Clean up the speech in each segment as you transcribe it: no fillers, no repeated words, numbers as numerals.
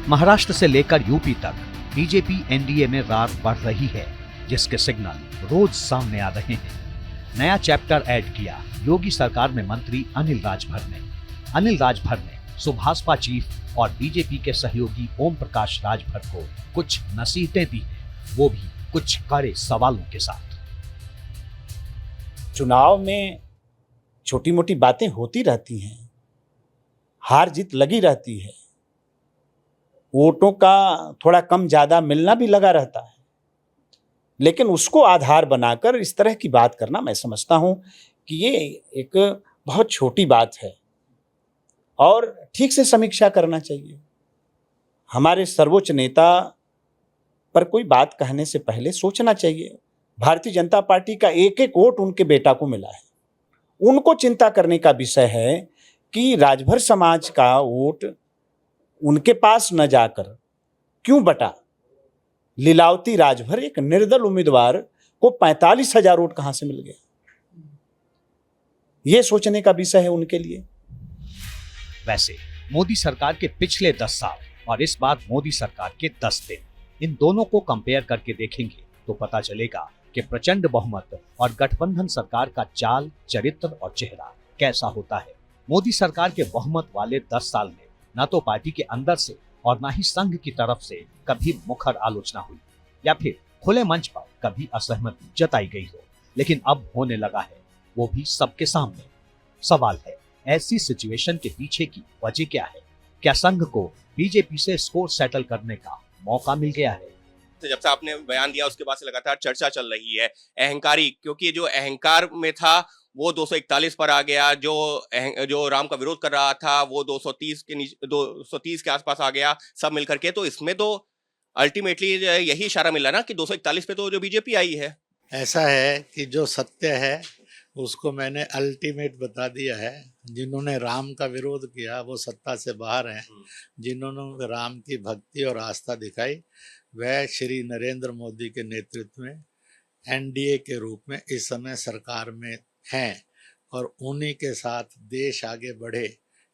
महाराष्ट्र से लेकर यूपी तक बीजेपी एनडीए में रार बढ़ रही है, जिसके सिग्नल रोज सामने आ रहे हैं। नया चैप्टर ऐड किया योगी सरकार में मंत्री अनिल राजभर ने। अनिल राजभर ने सुभाषपा चीफ और बीजेपी के सहयोगी ओम प्रकाश राजभर को कुछ नसीहतें दी हैं, वो भी कुछ कड़े सवालों के साथ। चुनाव में छोटी मोटी बातें होती रहती हैं, हार जीत लगी रहती है, वोटों का थोड़ा कम ज्यादा मिलना भी लगा रहता है, लेकिन उसको आधार बनाकर इस तरह की बात करना मैं समझता हूं कि ये एक बहुत छोटी बात है और ठीक से समीक्षा करना चाहिए। हमारे सर्वोच्च नेता पर कोई बात कहने से पहले सोचना चाहिए। भारतीय जनता पार्टी का एक एक वोट उनके बेटा को मिला है। उनको चिंता करने का विषय है कि राजभर समाज का वोट उनके पास न जाकर क्यों बटा। लीलावती राजभर एक निर्दल उम्मीदवार को 45,000 वोट कहां से मिल गए, यह सोचने का विषय है उनके लिए। वैसे मोदी सरकार के पिछले 10 साल और इस बार मोदी सरकार के 10 दिन, इन दोनों को कंपेयर करके देखेंगे तो पता चलेगा कि प्रचंड बहुमत और गठबंधन सरकार का चाल, चरित्र और चेहरा कैसा होता है। मोदी सरकार के बहुमत वाले 10 साल में न तो पार्टी के अंदर से और न ही संघ की तरफ से कभी मुखर आलोचना हुई या फिर खुले मंच पर कभी असहमति जताई गई हो, लेकिन अब होने लगा है, वो भी सबके सामने। सवाल है, ऐसी सिचुएशन के पीछे की वजह क्या है? क्या संघ को बीजेपी से स्कोर सेटल करने का मौका मिल गया है? जब से आपने बयान दिया उसके बाद से लगातार चर्चा चल रही है अहंकारी, क्योंकि जो अहंकार में था वो 241 पर आ गया, जो राम का विरोध कर रहा था वो 230 के आसपास आ गया, सब मिलकर के। तो इसमें तो अल्टीमेटली यही इशारा मिला ना कि 241 पे तो जो बीजेपी आई है। ऐसा है कि जो सत्य है उसको मैंने अल्टीमेट बता दिया है। जिन्होंने राम का विरोध किया वो सत्ता से बाहर हैं, जिन्होंने राम की भक्ति और आस्था दिखाई वह श्री नरेंद्र मोदी के नेतृत्व में एनडीए के रूप में इस समय सरकार में हैं और उन्हीं के साथ देश आगे बढ़े,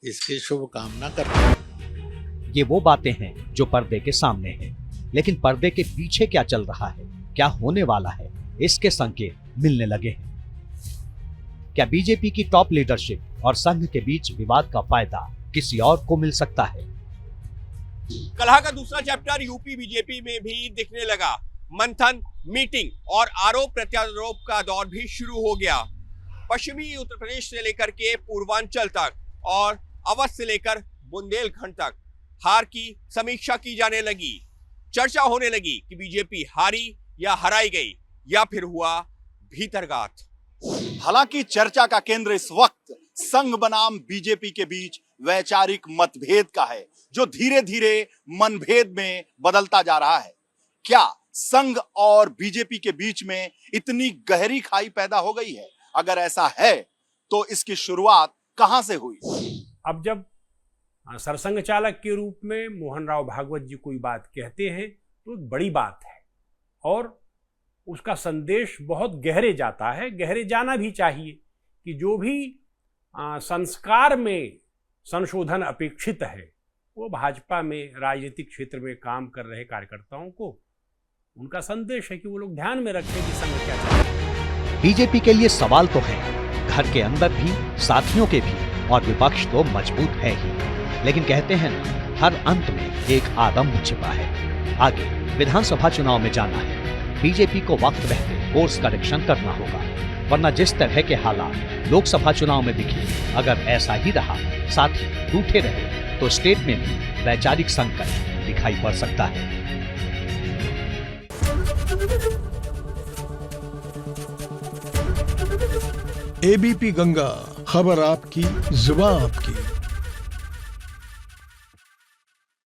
इसकी शुभकामना करते हैं। ये वो बातें हैं जो पर्दे के सामने हैं, लेकिन पर्दे के पीछे क्या चल रहा है, क्या होने वाला है, इसके संकेत मिलने लगे हैं। क्या बीजेपी की टॉप लीडरशिप और संघ के बीच विवाद का फायदा किसी और को मिल सकता है? कलह का दूसरा चैप्टर यूपी बीजेपी में भी दिखने लगा। मंथन, मीटिंग और आरोप प्रत्यारोप का दौर भी शुरू हो गया। पश्चिमी उत्तर प्रदेश से लेकर के पूर्वांचल तक और अवध से लेकर बुंदेलखंड तक हार की समीक्षा की जाने लगी। चर्चा होने लगी कि बीजेपी हारी या हराई गई या फिर हुआ भीतरघात। हालांकि चर्चा का केंद्र इस वक्त संघ बनाम बीजेपी के बीच वैचारिक मतभेद का है, जो धीरे धीरे मनभेद में बदलता जा रहा है। क्या संघ और बीजेपी के बीच में इतनी गहरी खाई पैदा हो गई है? अगर ऐसा है तो इसकी शुरुआत कहां से हुई? अब जब सरसंघ चालक के रूप में मोहन राव भागवत जी कोई बात कहते हैं तो एक बड़ी बात है और उसका संदेश बहुत गहरे जाता है, गहरे जाना भी चाहिए कि जो भी संस्कार में संशोधन अपेक्षित है वो भाजपा में राजनीतिक क्षेत्र में काम कर रहे कार्यकर्ताओं को उनका संदेश है कि वो लोग ध्यान में रखें कि संघ क्या चाहता है। बीजेपी के लिए सवाल तो है, घर के अंदर भी, साथियों के भी, और विपक्ष तो मजबूत है ही, लेकिन कहते हैं ना, हर अंत में एक आरंभ छिपा है। आगे विधानसभा चुनाव में जाना है, बीजेपी को वक्त रहते कोर्स करेक्शन करना होगा, वरना जिस तरह के हालात लोकसभा चुनाव में दिखे, अगर ऐसा ही रहा, साथी रूठे रहे, तो स्टेट में भी वैचारिक संकट दिखाई पड़ सकता है। एबीपी गंगा, खबर आपकी, जुबान आपकी।